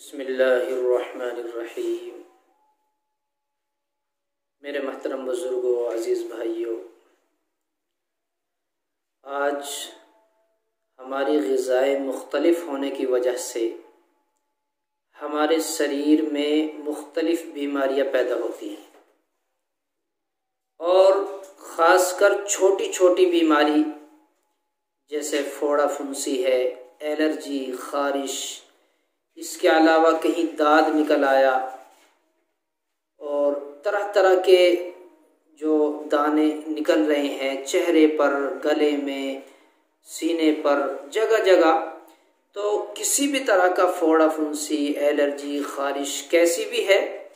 बिस्मिल्लाहिर्रहमानिर्रहीम। मेरे महतरम बुज़ुर्गों, अज़ीज़ भाइयों, आज हमारी ग़िज़ाएँ मुख्तलिफ़ होने की वजह से हमारे शरीर में मुख्तलिफ़ बीमारियाँ पैदा होती हैं और ख़ासकर छोटी छोटी बीमारी जैसे फोड़ा फुंसी है, एलर्जी, ख़ारिश, इसके अलावा कहीं दाद निकल आया और तरह तरह के जो दाने निकल रहे हैं चेहरे पर, गले में, सीने पर, जगह जगह, तो किसी भी तरह का फोड़ा फुंसी, एलर्जी, ख़ारिश कैसी भी है,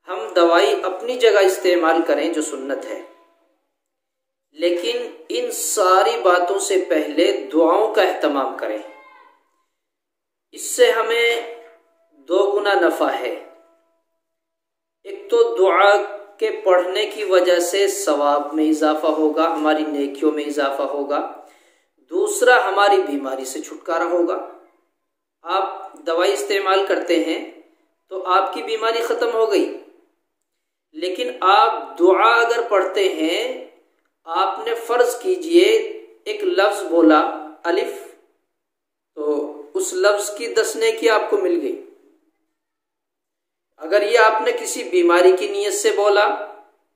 हम दवाई अपनी जगह इस्तेमाल करें जो सुन्नत है, लेकिन इन सारी बातों से पहले दुआओं का एहतमाम करें। इससे हमें दो गुना नफ़ा है। एक तो दुआ के पढ़ने की वजह से सवाब में इजाफा होगा, हमारी नेकियों में इजाफा होगा। दूसरा, हमारी बीमारी से छुटकारा होगा। आप दवाई इस्तेमाल करते हैं तो आपकी बीमारी ख़त्म हो गई, लेकिन आप दुआ अगर पढ़ते हैं, आपने फ़र्ज़ कीजिए एक लफ्ज़ बोला अलिफ, तो उस लफ्ज़ की 10 नेकी आपको मिल गई। अगर ये आपने किसी बीमारी की नीयत से बोला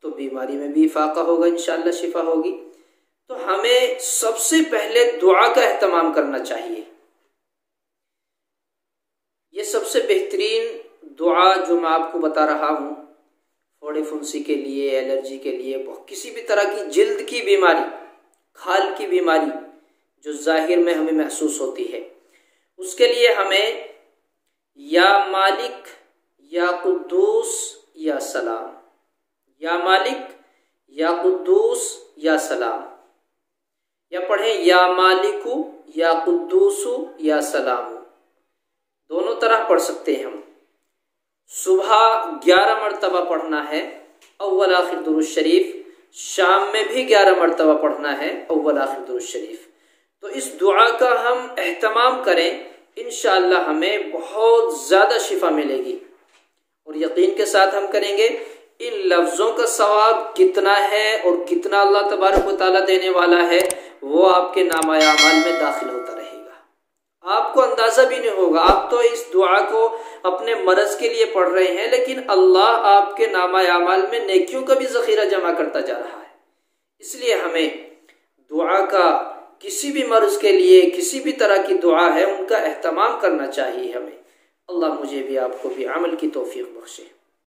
तो बीमारी में भी इफाका होगा, इंशाअल्लाह शिफा होगी। तो हमें सबसे पहले दुआ का एहतमाम करना चाहिए। ये सबसे बेहतरीन दुआ जो मैं आपको बता रहा हूँ, फोड़े फुंसी के लिए, एलर्जी के लिए, किसी भी तरह की जिल्द की बीमारी, खाल की बीमारी जो जाहिर में हमें महसूस होती है, उसके लिए हमें या मालिक या कुद्दूस या सलाम, या मालिक या कुद्दूस या सलाम, या पढ़ें या मालिकु या कुद्दूसु या सलाम, दोनों तरह पढ़ सकते हैं हम। सुबह 11 मरतबा पढ़ना है अव्वल आखिर दुरूद शरीफ, शाम में भी 11 मरतबा पढ़ना है अव्वल आखिर दुरूद शरीफ। तो इस दुआ का हम एहतमाम करें, इंशाअल्लाह हमें बहुत ज़्यादा शिफा मिलेगी। और यकीन के साथ हम करेंगे, इन लफ्ज़ों का सवाब कितना है और कितना अल्लाह तबारक व तआला देने वाला है, वो आपके नामा अमाल में दाखिल होता रहेगा। आपको अंदाज़ा भी नहीं होगा। आप तो इस दुआ को अपने मरज़ के लिए पढ़ रहे हैं, लेकिन अल्लाह आपके नामा अमाल में नेकियों का भी ज़ख़ीरा जमा करता जा रहा है। इसलिए हमें दुआ का, किसी भी मर्ज़ के लिए किसी भी तरह की दुआ है, उनका एहतमाम करना चाहिए हमें। अल्लाह मुझे भी आपको भी अमल की तौफीक बख्शे।